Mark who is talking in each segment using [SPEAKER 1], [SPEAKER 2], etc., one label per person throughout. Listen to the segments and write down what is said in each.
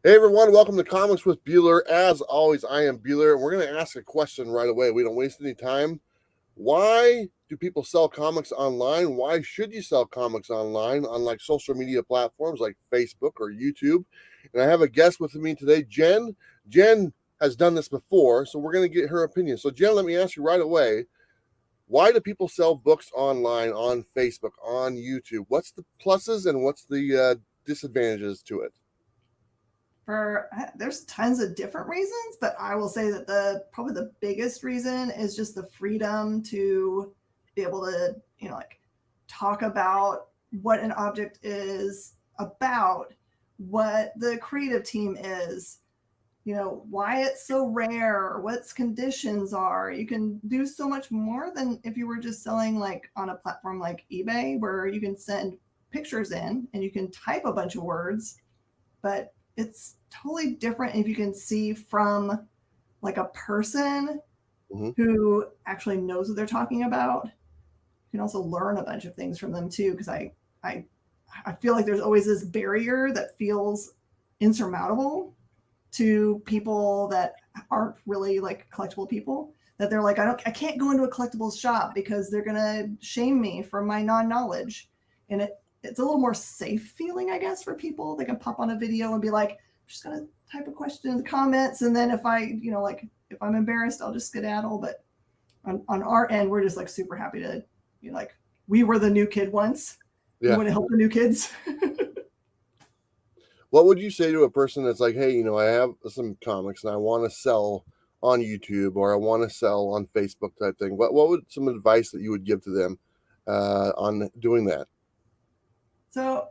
[SPEAKER 1] Hey everyone, welcome to Comics with Bueller. As always, I am Bueller, and we're going to ask a question right away. We don't waste any time. Why do people sell comics online? Why should you sell comics online on like social media platforms like Facebook or YouTube? And I have a guest with me today, Jen. Jen has done this before, so we're going to get her opinion. So Jen, let me ask you right away, why do people sell books online, on Facebook, on YouTube? What's the pluses and what's the disadvantages to it?
[SPEAKER 2] There's tons of different reasons, but I will say that probably the biggest reason is just the freedom to be able to, talk about what an object is about, what the creative team is, why it's so rare, what its conditions are. You can do so much more than if you were just selling like on a platform like eBay, where you can send pictures in and you can type a bunch of words, but it's totally different if you can see from like a person who actually knows what they're talking about. You can also learn a bunch of things from them too, because I feel like there's always this barrier that feels insurmountable to people that aren't really like collectible people, that they're like, I can't go into a collectibles shop because they're gonna shame me for my non-knowledge. And it's a little more safe feeling, I guess, for people. They can pop on a video and be like, I'm just going to type a question in the comments. And then if if I'm embarrassed, I'll just skedaddle. But on our end, we're just like super happy to, we were the new kid once. Yeah. We want to help the new kids.
[SPEAKER 1] What would you say to a person that's like, hey, I have some comics and I want to sell on YouTube or I want to sell on Facebook type thing? What would some advice that you would give to them on doing that?
[SPEAKER 2] So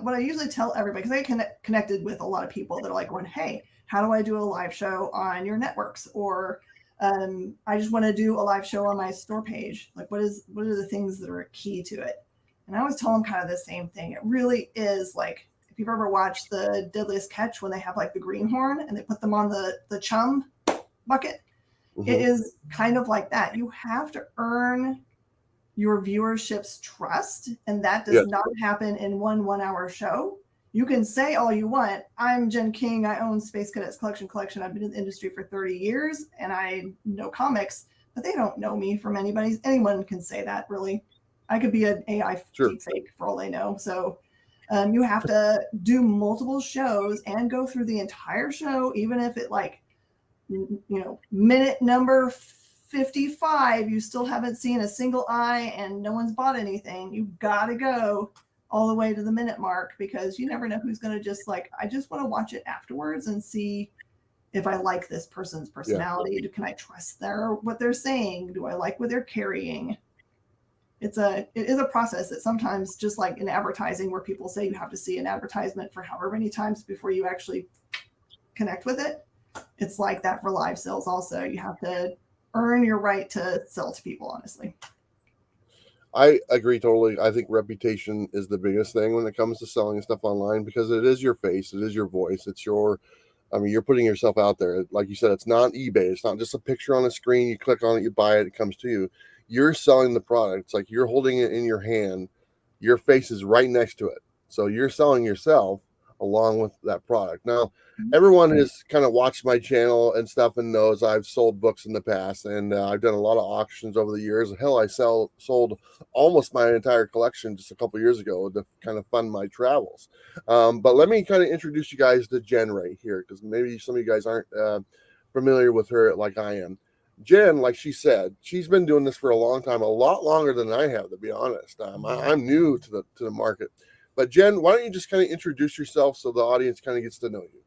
[SPEAKER 2] what I usually tell everybody, because I get connected with a lot of people that are like, hey, how do I do a live show on your networks? Or I just want to do a live show on my store page. Like, what are the things that are key to it? And I always tell them kind of the same thing. It really is like, if you've ever watched The Deadliest Catch, when they have like the greenhorn and they put them on the chum bucket, it is kind of like that. You have to earn your viewership's trust, and that does not happen in one hour show. You can say all you want, I'm Jen King, I own Space Cadets Collection. I've been in the industry for 30 years and I know comics, but they don't know me from anybody. Anyone can say that, really. I could be an AI fake for all they know. So you have to do multiple shows and go through the entire show, even if it minute number 55, you still haven't seen a single eye and no one's bought anything. You've got to go all the way to the minute mark, because you never know who's going to just like, I just want to watch it afterwards and see if I like this person's personality. Can I trust what they're saying? Do I like what they're carrying? It is a process that sometimes, just like in advertising, where people say you have to see an advertisement for however many times before you actually connect with it. It's like that for live sales also. You have to earn your right to sell to people, honestly.
[SPEAKER 1] I agree totally. I think reputation is the biggest thing when it comes to selling stuff online, because it is your face, it is your voice, you're putting yourself out there. Like you said, it's not eBay. It's not just a picture on a screen. You click on it, you buy it, it comes to you. You're selling the product. It's like you're holding it in your hand. Your face is right next to it. So you're selling yourself along with that product. Now, everyone has kind of watched my channel and stuff and knows I've sold books in the past, and I've done a lot of auctions over the years. Hell, I sold almost my entire collection just a couple years ago to kind of fund my travels. But let me kind of introduce you guys to Jen right here, because maybe some of you guys aren't familiar with her like I am. Jen, like she said, she's been doing this for a long time, a lot longer than I have, to be honest. I'm new to the market. But Jen, why don't you just kind of introduce yourself so the audience kind of gets to know you?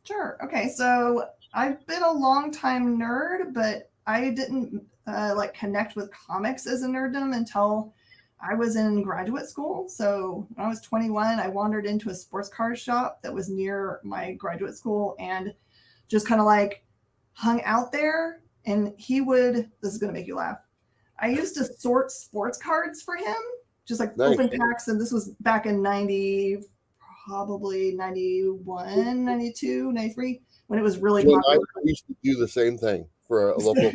[SPEAKER 2] Sure. Okay. So I've been a long time nerd, but I didn't connect with comics as a nerddom until I was in graduate school. So when I was 21, I wandered into a sports car shop that was near my graduate school and just kind of like hung out there. And this is going to make you laugh, I used to sort sports cards for him, just like open packs. And this was back in 91, 92, 93, when it was really popular.
[SPEAKER 1] I used to do the same thing for a local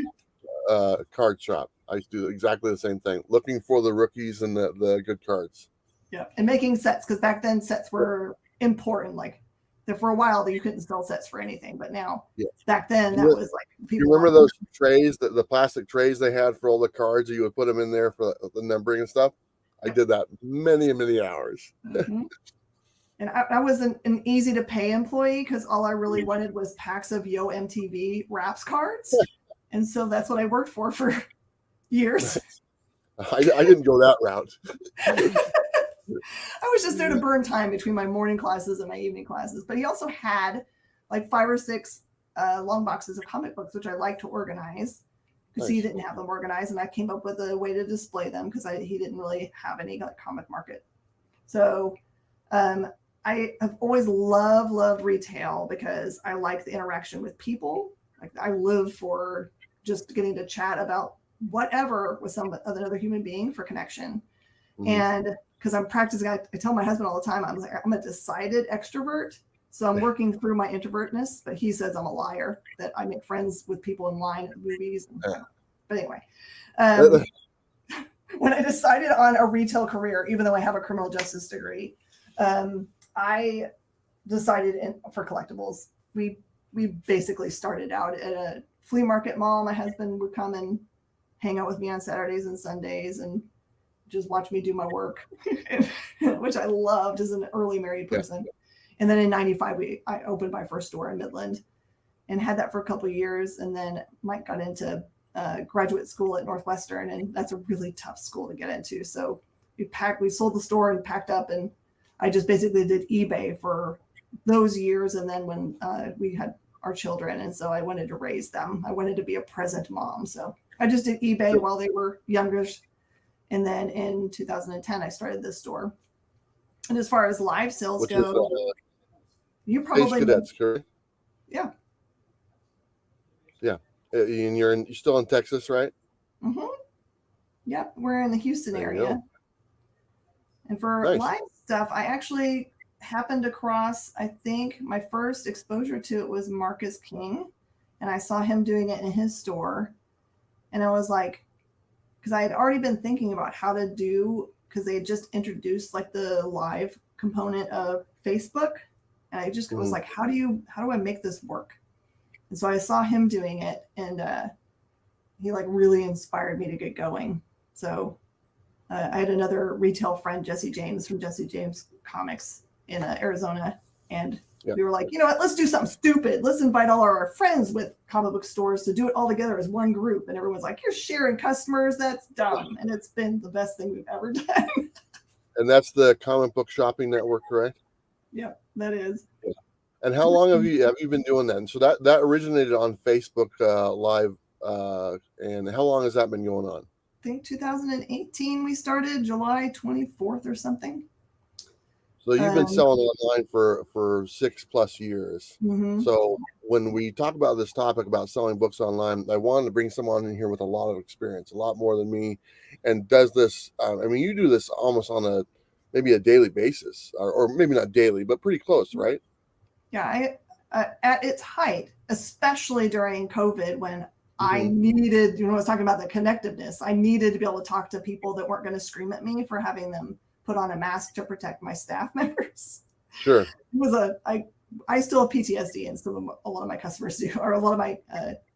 [SPEAKER 1] card shop. I used to do exactly the same thing, looking for the rookies and the good cards.
[SPEAKER 2] Yeah, and making sets, because back then sets were important. Like for a while that you couldn't sell sets for anything, but now
[SPEAKER 1] Yeah.
[SPEAKER 2] back then that was like
[SPEAKER 1] You
[SPEAKER 2] people
[SPEAKER 1] remember
[SPEAKER 2] wanted-
[SPEAKER 1] those trays, the plastic trays they had for all the cards, that you would put them in there for the numbering and stuff? I did that many hours.
[SPEAKER 2] Mhm. And I was an easy to pay employee because all I really wanted was packs of Yo MTV Raps cards. And so that's what I worked for years.
[SPEAKER 1] I didn't go that route.
[SPEAKER 2] I was just there to burn time between my morning classes and my evening classes. But he also had like 5 or 6 long boxes of comic books, which I like to organize because he didn't have them organized. And I came up with a way to display them because he didn't really have any like comic market. So I have always loved retail because I like the interaction with people. Like I live for just getting to chat about whatever with another human being for connection. Mm-hmm. And because I'm practicing, I tell my husband all the time, I'm a decided extrovert. So I'm working through my introvertness, but he says I'm a liar, that I make friends with people in line at movies. But anyway, when I decided on a retail career, even though I have a criminal justice degree, I decided for collectibles. We basically started out at a flea market mall. My husband would come and hang out with me on Saturdays and Sundays and just watch me do my work, which I loved as an early married person. Yeah. And then in 95, I opened my first store in Midland and had that for a couple of years. And then Mike got into graduate school at Northwestern, and that's a really tough school to get into. So we sold the store and packed up, and I just basically did eBay for those years. And then when we had our children, and so I wanted to raise them, I wanted to be a present mom. So I just did eBay while they were younger. And then in 2010, I started this store. And as far as live sales go, you probably
[SPEAKER 1] Space Cadets, correct?
[SPEAKER 2] Yeah.
[SPEAKER 1] Yeah. And you're still in Texas, right?
[SPEAKER 2] Mm-hmm. Yep. We're in the Houston area. And for live stuff, I actually happened across, I think my first exposure to it was Marcus King. And I saw him doing it in his store. And I was like, because I had already been thinking about how to do, because they had just introduced like the live component of Facebook. And I just was like, how do I make this work? And so I saw him doing it, and he like really inspired me to get going. So I had another retail friend, Jesse James from Jesse James Comics in Arizona. And we were like, you know what, let's do something stupid. Let's invite all our friends with comic book stores to do it all together as one group. And everyone's like, you're sharing customers. That's dumb. And it's been the best thing we've ever done.
[SPEAKER 1] And that's the Comic Book Shopping Network, correct?
[SPEAKER 2] Yeah, that is.
[SPEAKER 1] Yeah. And how long have you been doing that? And so that originated on Facebook Live. And how long has that been going on?
[SPEAKER 2] I think 2018 we started, July 24th or something.
[SPEAKER 1] So you've been selling online for 6+ years.
[SPEAKER 2] Mm-hmm.
[SPEAKER 1] So when we talk about this topic about selling books online, I wanted to bring someone in here with a lot of experience, a lot more than me, and does this. I mean, you do this almost on maybe a daily basis, or maybe not daily, but pretty close, right?
[SPEAKER 2] Yeah, at its height, especially during COVID, when I needed, I was talking about the connectiveness. I needed to be able to talk to people that weren't going to scream at me for having them put on a mask to protect my staff members.
[SPEAKER 1] Sure.
[SPEAKER 2] I still have PTSD, and a lot of my customers do, or a lot of my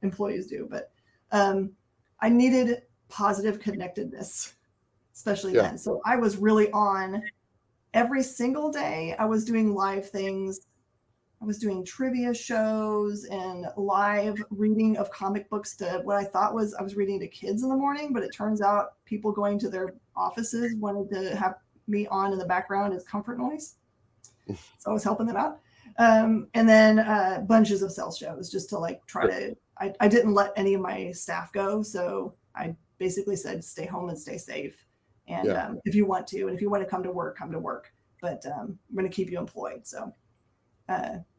[SPEAKER 2] employees do, but I needed positive connectedness, especially then. So I was really on every single day. I was doing live things. I was doing trivia shows and live reading of comic books to what I thought was I was reading to kids in the morning, but it turns out people going to their offices wanted to have me on in the background as comfort noise. So I was helping them out. And then bunches of sales shows just to like try to, I didn't let any of my staff go. So I basically said, stay home and stay safe. And if you want to, and if you want to come to work, but I'm going to keep you employed. So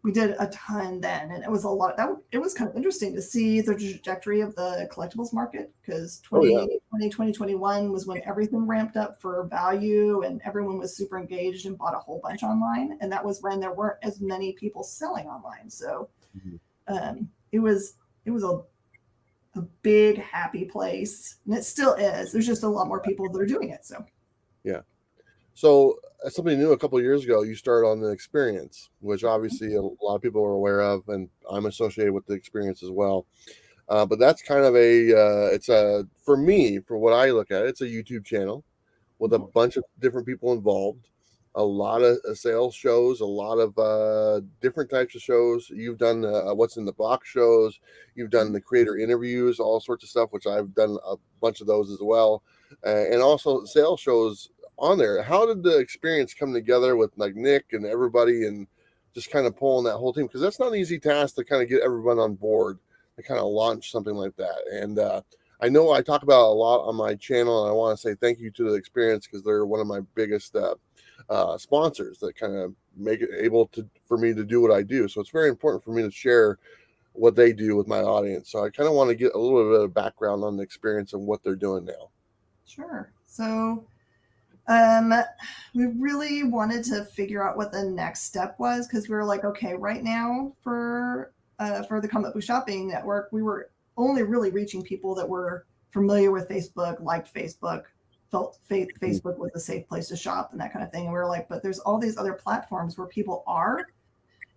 [SPEAKER 2] we did a ton then, and it was a lot. It was kind of interesting to see the trajectory of the collectibles market, because 2021 was when everything ramped up for value and everyone was super engaged and bought a whole bunch online, and that was when there weren't as many people selling online. So it was a big happy place, and it still is. There's just a lot more people that are doing it. So
[SPEAKER 1] So something new a couple of years ago, you started on the experience, which obviously a lot of people are aware of, and I'm associated with the experience as well. But that's kind of it's a, for me, for what I look at, it's a YouTube channel with a
[SPEAKER 2] Mhm.
[SPEAKER 1] bunch of different people involved, a lot of sales shows, a lot of different types of shows. You've done what's in the box shows, you've done the creator interviews, all sorts of stuff, which I've done a bunch of those as well, and also sales shows on there. How did the experience come together with like Nick and everybody, and just kind of pulling that whole team? Because that's not an easy task to kind of get everyone on board to kind of launch something like that. And I know I talk about a lot on my channel, and I want to say thank you to the experience because they're one of my biggest sponsors that kind of make it able to for me to do what I do. So it's very important for me to share what they do with my audience. So I kind of want to get a little bit of background on the experience and what they're doing now.
[SPEAKER 2] Sure. So um, we really wanted to figure out what the next step was because we were like, okay, right now for the comic book shopping network, we were only really reaching people that were familiar with Facebook, liked Facebook, felt
[SPEAKER 1] Mhm.
[SPEAKER 2] Facebook was a safe place to shop and that kind of thing. And we were like, but there's all these other platforms where people are,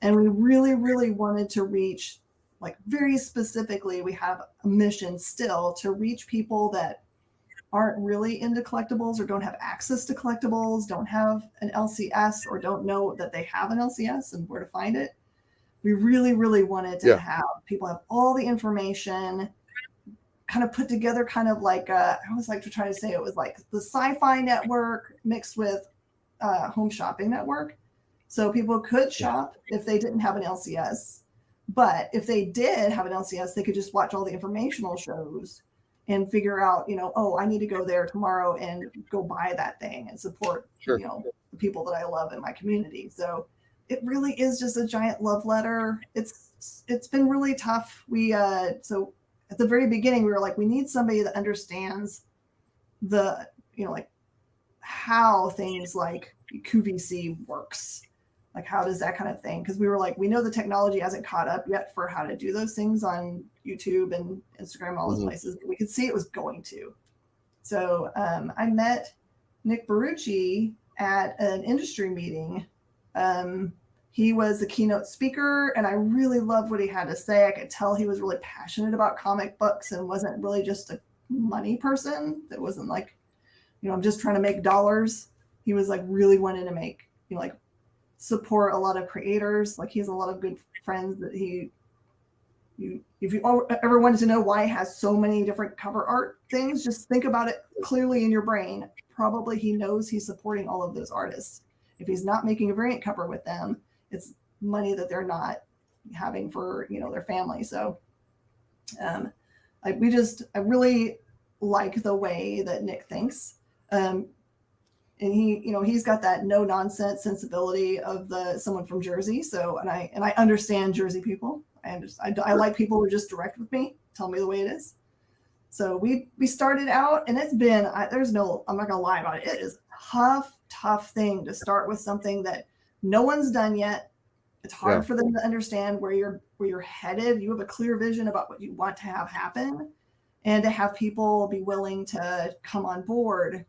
[SPEAKER 2] and we really, really wanted to reach, like very specifically, we have a mission still to reach people that aren't really into collectibles or don't have access to collectibles, don't have an LCS, or don't know that they have an LCS and where to find it. We really, really wanted to
[SPEAKER 1] Yeah.
[SPEAKER 2] have people have all the information kind of put together, kind of like I always like to try to say it was like the sci-fi network mixed with home shopping network. So people could shop if they didn't have an LCS, but if they did have an LCS, they could just watch all the informational shows and figure out, oh, I need to go there tomorrow and go buy that thing and support,
[SPEAKER 1] Sure.
[SPEAKER 2] the people that I love in my community. So it really is just a giant love letter. It's been really tough. So at the very beginning we were like, we need somebody that understands the, like how things like QVC works. Like, how does that kind of thing? Because we were like, we know the technology hasn't caught up yet for how to do those things on YouTube and Instagram, all those
[SPEAKER 1] Hmm.
[SPEAKER 2] places. But we could see it was going to. So I met Nick Barucci at an industry meeting. He was the keynote speaker, and I really loved what he had to say. I could tell he was really passionate about comic books and wasn't really just a money person. That wasn't like, I'm just trying to make dollars. He was like really wanting to make, like support a lot of creators. Like he has a lot of good friends that if you ever wanted to know why he has so many different cover art things, just think about it clearly in your brain. Probably he knows he's supporting all of those artists. If he's not making a variant cover with them, it's money that they're not having for, their family. So um, I really like the way that Nick thinks. Um, and he's got that no nonsense sensibility of someone from Jersey. So and I understand Jersey people. I like people who are just direct with me, tell me the way it is. So we started out, and it's been I'm not gonna lie about it. It is a tough thing to start with something that no one's done yet. It's
[SPEAKER 1] Yeah.
[SPEAKER 2] hard for them to understand where you're headed. You have a clear vision about what you want to have happen, and to have people be willing to come on board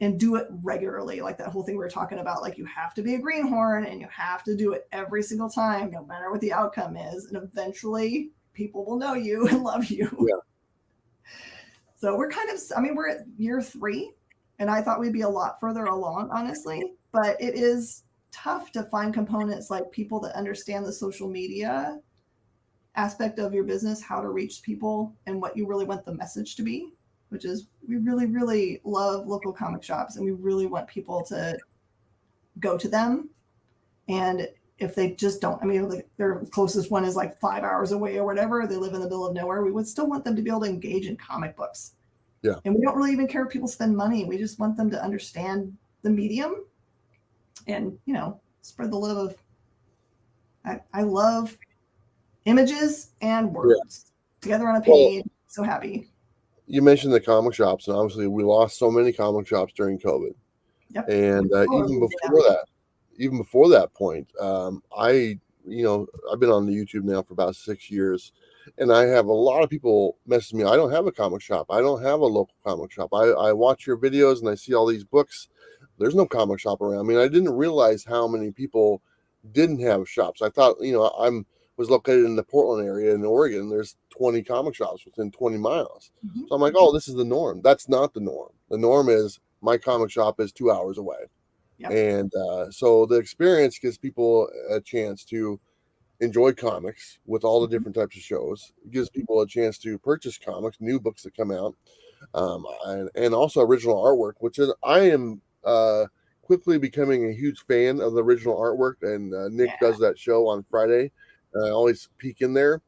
[SPEAKER 2] and do it regularly. Like that whole thing we were talking about, like you have to be a greenhorn and you have to do it every single time, no matter what the outcome is. And eventually people will know you and love you.
[SPEAKER 1] Yeah.
[SPEAKER 2] So we're at year 3, and I thought we'd be a lot further along, honestly, but it is tough to find components like people that understand the social media aspect of your business, how to reach people and what you really want the message to be, which is we really, really love local comic shops and we really want people to go to them. And if they just don't, their closest one is like 5 hours away or whatever, they live in the middle of nowhere, we would still want them to be able to engage in comic books.
[SPEAKER 1] Yeah.
[SPEAKER 2] And we don't really even care if people spend money. We just want them to understand the medium and, spread the love of, I love images and words together on a page.
[SPEAKER 1] Well,
[SPEAKER 2] So happy.
[SPEAKER 1] you mentioned the comic shops, and obviously we lost so many comic shops during COVID.
[SPEAKER 2] Yep.
[SPEAKER 1] And even before that point, I've been on the YouTube now for about 6 years, and I have a lot of people message me. I don't have a comic shop. I don't have a local comic shop. I watch your videos and I see all these books, There's no comic shop around. I mean, I didn't realize how many people didn't have shops. I thought, was located in the Portland area in Oregon. There's 20 comic shops within 20 miles.
[SPEAKER 2] Mhm.
[SPEAKER 1] So I'm like, oh, this is the norm. That's not the norm. The norm is my comic shop is 2 hours away.
[SPEAKER 2] Yep.
[SPEAKER 1] And so the experience gives people a chance to enjoy comics with all the different types of shows. It gives people a chance to purchase comics, new books that come out, and also original artwork, which is I am quickly becoming a huge fan of the original artwork. And Nick
[SPEAKER 2] Yeah.
[SPEAKER 1] does that show on Friday. I always peek in there.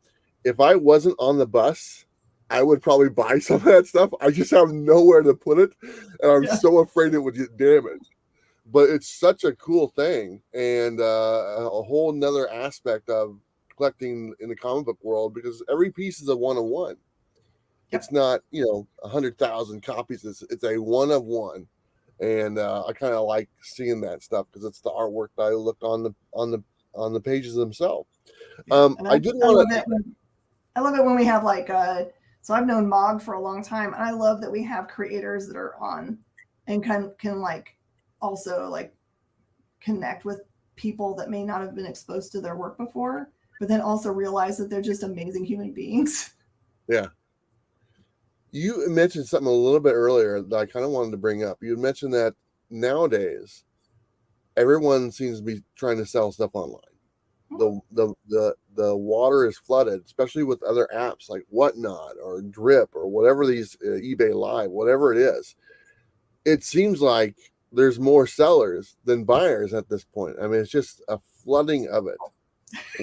[SPEAKER 1] If I wasn't on the bus, I would probably buy some of that stuff. I just have nowhere to put it, and I'm
[SPEAKER 2] Yeah.
[SPEAKER 1] so afraid it would get damaged. But it's such a cool thing, and a whole nother aspect of collecting in the comic book world, because every piece is a one of one.
[SPEAKER 2] Yep.
[SPEAKER 1] It's not 100,000 copies. It's a one of one, and I kind of like seeing that stuff because it's the artwork that I looked on the pages themselves.
[SPEAKER 2] Yeah. And
[SPEAKER 1] I did
[SPEAKER 2] I love
[SPEAKER 1] want to.
[SPEAKER 2] it I love it when we have like so I've known Mog for a long time, and I love that we have creators that are on and can like also like connect with people that may not have been exposed to their work before, but then also realize that they're just amazing human beings.
[SPEAKER 1] Yeah. You mentioned something a little bit earlier that I kind of wanted to bring up. You mentioned that nowadays everyone seems to be trying to sell stuff online. The water is flooded, especially with other apps like Whatnot or Drip or whatever these eBay Live, whatever it is. It seems like there's more sellers than buyers at this point. I mean, it's just a flooding of it.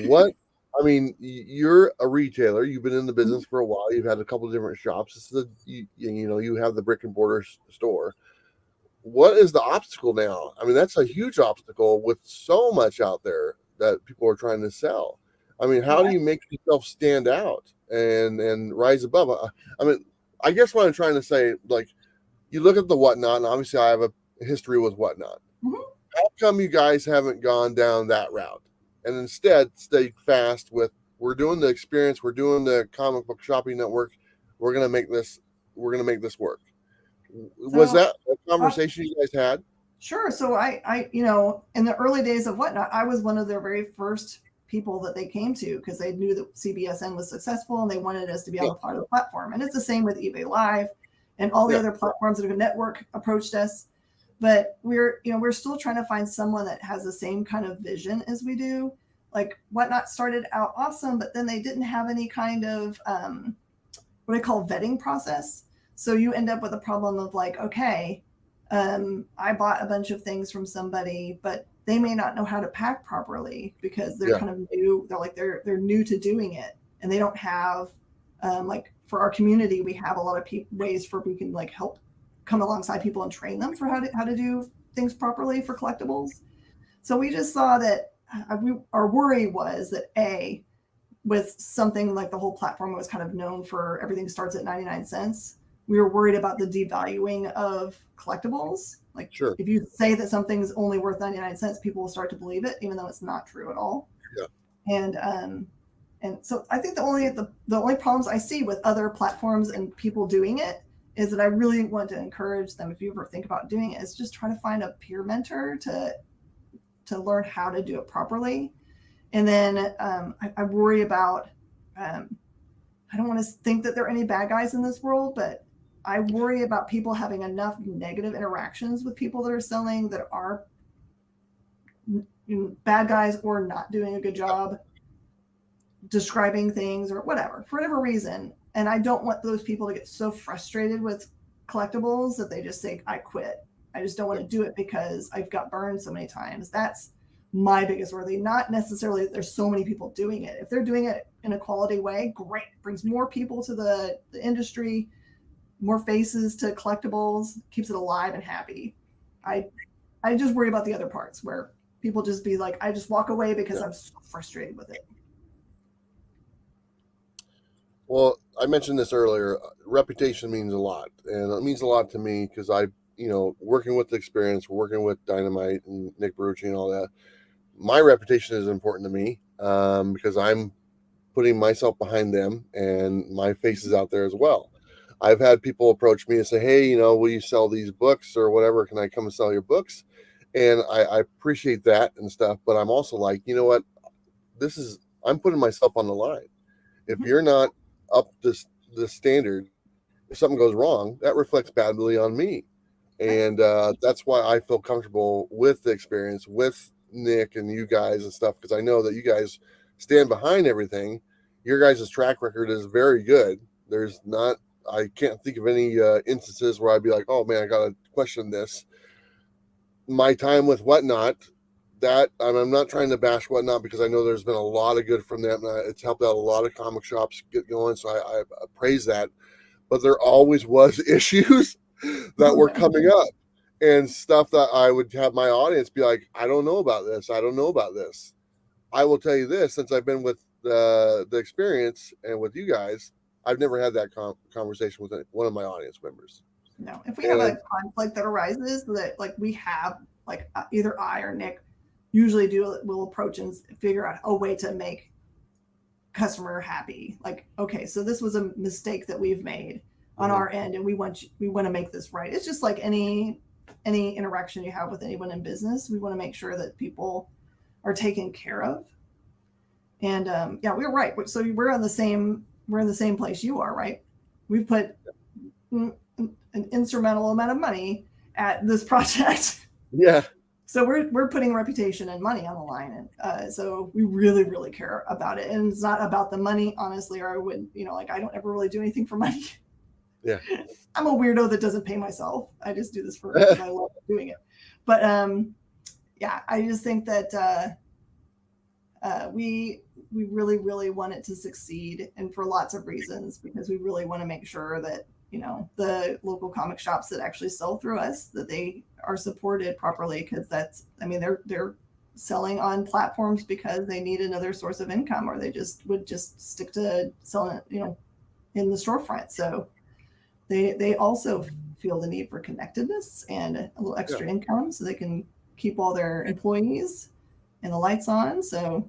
[SPEAKER 1] What I mean, you're a retailer. You've been in the business for a while. You've had a couple of different shops. This is you have the brick and mortar store. What is the obstacle now? I mean, that's a huge obstacle with so much out there that people are trying to sell. I mean, how do you make yourself stand out and rise above? I mean, I guess what I'm trying to say, like, you look at the Whatnot, and obviously I have a history with Whatnot.
[SPEAKER 2] Mm-hmm.
[SPEAKER 1] How come you guys haven't gone down that route and instead stayed fast with, we're doing the experience, we're doing the comic book shopping network, we're gonna make this work? Was
[SPEAKER 2] So
[SPEAKER 1] that a conversation you guys had?
[SPEAKER 2] sure. So I in the early days of Whatnot, I was one of their very first people that they came to because they knew that CBSN was successful and they wanted us to be on the part of the platform. And it's the same with eBay Live and all the other platforms that have a network approached us. But we're still trying to find someone that has the same kind of vision as we do. Like Whatnot started out awesome, but then they didn't have any kind of what I call vetting process. So you end up with a problem of like, okay, I bought a bunch of things from somebody, but they may not know how to pack properly because they're kind of new. They're new to doing it, and they don't have like for our community, we have a lot of ways for we can like help come alongside people and train them for how to do things properly for collectibles. So we just saw that our worry was that with something like the whole platform was kind of known for everything starts at 99 cents. We were worried about the devaluing of collectibles. Like if you say that something's only worth 99 cents, people will start to believe it, even though it's not true at all. Yeah. And so I think the only problems I see with other platforms and people doing it is that I really want to encourage them, if you ever think about doing it, is just try to find a peer mentor to learn how to do it properly. And then I worry about, I don't want to think that there are any bad guys in this world, but I worry about people having enough negative interactions with people that are selling that are bad guys or not doing a good job describing things or whatever, for whatever reason. And I don't want those people to get so frustrated with collectibles that they just say, I quit. I just don't want to do it because I've got burned so many times. That's my biggest worry. Not necessarily that there's so many people doing it. If they're doing it in a quality way, great. Brings more people to the industry, more faces to collectibles, keeps it alive and happy. I just worry about the other parts where people just be like, I just walk away because I'm so frustrated with it.
[SPEAKER 1] Well, I mentioned this earlier. Reputation means a lot, and it means a lot to me because working with the experience, working with Dynamite and Nick Barucci and all that. My reputation is important to me because I'm putting myself behind them, and my face is out there as well. I've had people approach me and say, hey, you know, will you sell these books or whatever? Can I come and sell your books? And I appreciate that and stuff. But I'm also like, you know what? I'm putting myself on the line. If
[SPEAKER 2] Mhm.
[SPEAKER 1] you're not up this the standard, if something goes wrong, that reflects badly on me.
[SPEAKER 2] Right.
[SPEAKER 1] And that's why I feel comfortable with the experience with Nick and you guys and stuff, because I know that you guys stand behind everything. Your guys' track record is very good. There's not, I can't think of any instances where I'd be like, oh man, I got to question this. My time with Whatnot, that I'm not trying to bash Whatnot because I know there's been a lot of good from them. It's helped out a lot of comic shops get going. So I praise that. But there always was issues that
[SPEAKER 2] Oh,
[SPEAKER 1] were
[SPEAKER 2] yeah.
[SPEAKER 1] coming up and stuff that I would have my audience be like, I don't know about this. I don't know about this. I will tell you this, since I've been with the experience and with you guys, I've never had that conversation with one of my audience members.
[SPEAKER 2] No, if we have
[SPEAKER 1] And
[SPEAKER 2] a conflict that arises that like we have, like either I or Nick usually will approach and figure out a way to make customer happy. Like, okay, so this was a mistake that we've made on
[SPEAKER 1] mhm,
[SPEAKER 2] our end, and we want to make this right. It's just like any interaction you have with anyone in business. We want to make sure that people are taken care of. And yeah, we're right. So we're in the same place you are, right? We've put an instrumental amount of money at this project.
[SPEAKER 1] yeah,
[SPEAKER 2] So we're putting reputation and money on the line, and so we really care about it. And it's not about the money, honestly, or I would, like I don't ever really do anything for money.
[SPEAKER 1] yeah,
[SPEAKER 2] I'm a weirdo that doesn't pay myself. I just do this for because I love doing it. But yeah, I just think that we really want it to succeed, and for lots of reasons, because we really want to make sure that the local comic shops that actually sell through us, that they are supported properly, because they're selling on platforms because they need another source of income, or they would just stick to selling it in the storefront. So they also feel the need for connectedness and a little
[SPEAKER 1] yeah,
[SPEAKER 2] extra income so they can keep all their employees and the lights on. So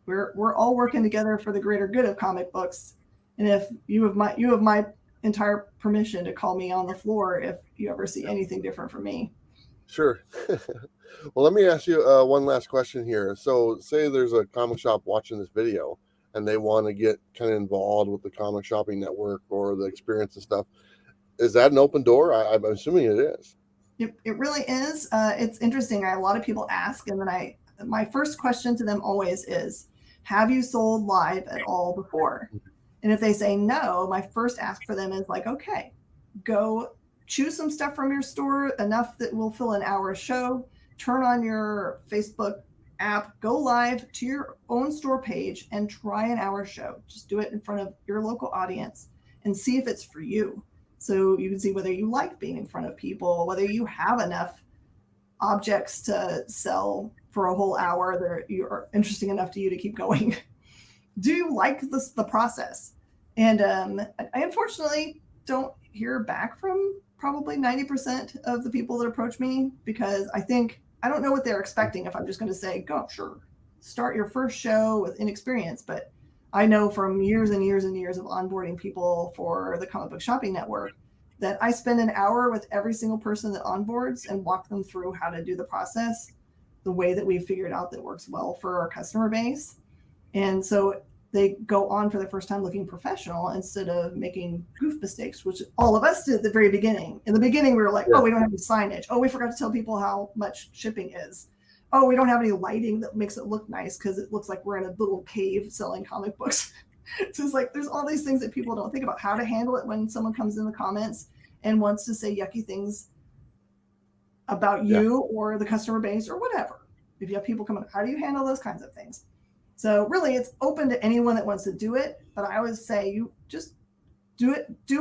[SPEAKER 2] we're all working together for the greater good of comic books. And if you have my entire permission to call me on the floor if you ever see anything different from me.
[SPEAKER 1] sure. Well, let me ask you one last question here. So, say there's a comic shop watching this video and they want to get kind of involved with the comic shopping network or the experience and stuff. Is that an open door? I'm assuming it is.
[SPEAKER 2] It really is. It's interesting. A lot of people ask, and then my first question to them always is, have you sold live at all before? And if they say no, my first ask for them is like, okay, go choose some stuff from your store, enough that will fill an hour show, turn on your Facebook app, go live to your own store page and try an hour show. Just do it in front of your local audience and see if it's for you. So you can see whether you like being in front of people, whether you have enough objects to sell for a whole hour that are interesting enough to you to keep going. Do you like the process? And I unfortunately don't hear back from probably 90% of the people that approach me, because I don't know what they're expecting if I'm just going to say, go, sure, start your first show with inexperience. But I know from years and years and years of onboarding people for the Comic Book Shopping Network that I spend an hour with every single person that onboards and walk them through how to do the process the way that we figured out that works well for our customer base. And so they go on for the first time looking professional instead of making goof mistakes, which all of us did at the very beginning. In the beginning, we were like,
[SPEAKER 1] Yeah,
[SPEAKER 2] oh, we don't have any signage. Oh, we forgot to tell people how much shipping is. Oh, we don't have any lighting that makes it look nice because it looks like we're in a little cave selling comic books. So it's like there's all these things that people don't think about, how to handle it when someone comes in the comments and wants to say yucky things about
[SPEAKER 1] yeah,
[SPEAKER 2] you or the customer base or whatever. If you have people coming, how do you handle those kinds of things? So really, it's open to anyone that wants to do it. But I always say you just do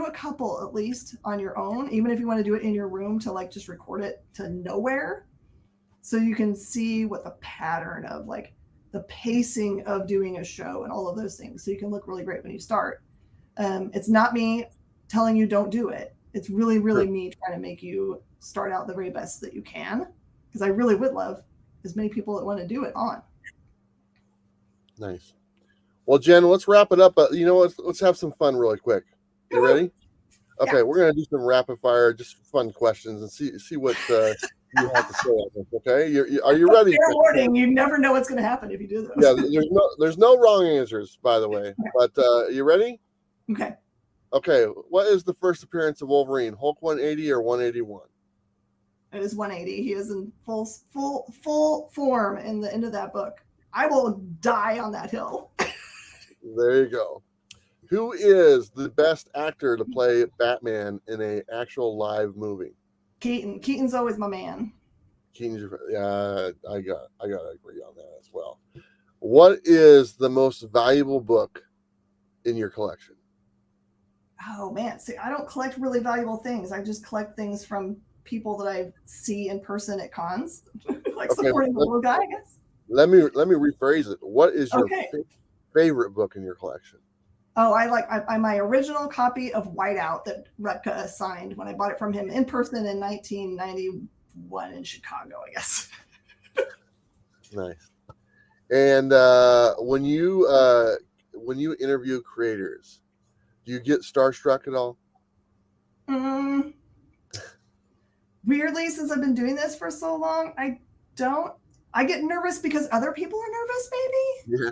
[SPEAKER 2] a couple at least on your own, even if you want to do it in your room to like just record it to nowhere, so you can see what the pattern of like the pacing of doing a show and all of those things. So you can look really great when you start. It's not me telling you don't do it. It's really
[SPEAKER 1] sure.
[SPEAKER 2] me trying to make you start out the very best that you can, because I really would love as many people that want to do it on.
[SPEAKER 1] Nice. Well, Jen, let's wrap it up. Let's have some fun really quick. You
[SPEAKER 2] Woo-hoo!
[SPEAKER 1] ready? Okay,
[SPEAKER 2] Yeah.
[SPEAKER 1] we're gonna do some rapid fire, just fun questions, and see what you have to say on this. Okay, are you ready?
[SPEAKER 2] Fair warning, you never know what's going to happen if you do
[SPEAKER 1] Yeah,
[SPEAKER 2] those.
[SPEAKER 1] there's no wrong answers, by the way. But you ready?
[SPEAKER 2] Okay.
[SPEAKER 1] Okay, what is the first appearance of Wolverine? Hulk 180 or 181?
[SPEAKER 2] It is 180. He is in full form in the end of that book. I will die on that hill.
[SPEAKER 1] There you go. Who is the best actor to play Batman in a actual live movie?
[SPEAKER 2] Keaton. Keaton's always my man.
[SPEAKER 1] Keaton's, yeah, I gotta agree on that as well. What is the most valuable book in your collection?
[SPEAKER 2] Oh man, see, I don't collect really valuable things. I just collect things from people that I see in person at cons, like
[SPEAKER 1] Okay,
[SPEAKER 2] supporting the little guy, I guess.
[SPEAKER 1] let me rephrase it. What is your
[SPEAKER 2] Okay.
[SPEAKER 1] favorite book in your collection?
[SPEAKER 2] Oh, I my original copy of Whiteout that Rutka signed when I bought it from him in person in 1991 in Chicago, I guess.
[SPEAKER 1] Nice. And when you interview creators, do you get starstruck at all?
[SPEAKER 2] Mm, weirdly, since I've been doing this for so long, I don't. I get nervous because other people are nervous, maybe.
[SPEAKER 1] Yeah.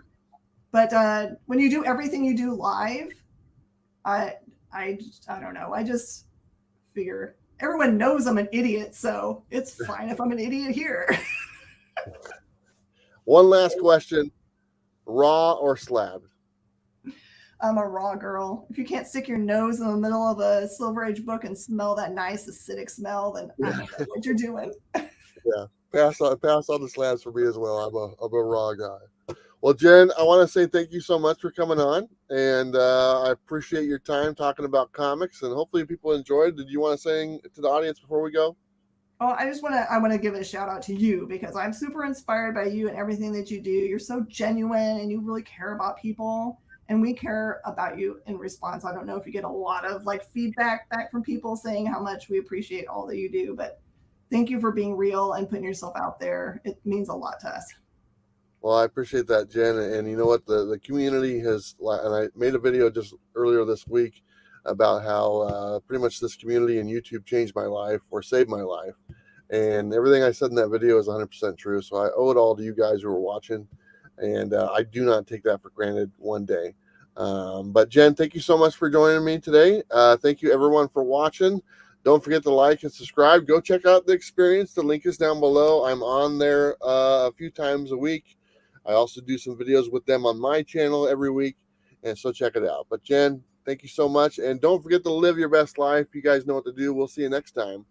[SPEAKER 2] But when you do everything you do live, I I don't know. I just figure everyone knows I'm an idiot, so it's fine if I'm an idiot here.
[SPEAKER 1] One last question: raw or slabbed?
[SPEAKER 2] I'm a raw girl. If you can't stick your nose in the middle of a Silver Age book and smell that nice acidic smell, then I don't know what you're doing.
[SPEAKER 1] Yeah, pass on the slabs for me as well. I'm a raw guy. Well, Jen, I want to say thank you so much for coming on, and I appreciate your time talking about comics. And hopefully, people enjoyed. Did you want to say to the audience before we go?
[SPEAKER 2] Oh, I want to give a shout out to you because I'm super inspired by you and everything that you do. You're so genuine and you really care about people, and we care about you in response. I don't know if you get a lot of like feedback back from people saying how much we appreciate all that you do, but thank you for being real and putting yourself out there. It means a lot to us.
[SPEAKER 1] Well, I appreciate that, Jen. And you know what? The community has, and I made a video just earlier this week about how pretty much this community and YouTube changed my life or saved my life. And everything I said in that video is 100% true. So I owe it all to you guys who are watching. And I do not take that for granted one day. But Jen, thank you so much for joining me today. Thank you everyone for watching. Don't forget to like and subscribe. Go check out the experience. The link is down below. I'm on there a few times a week. I also do some videos with them on my channel every week. And so check it out. But Jen, thank you so much. And don't forget to live your best life. You guys know what to do. We'll see you next time.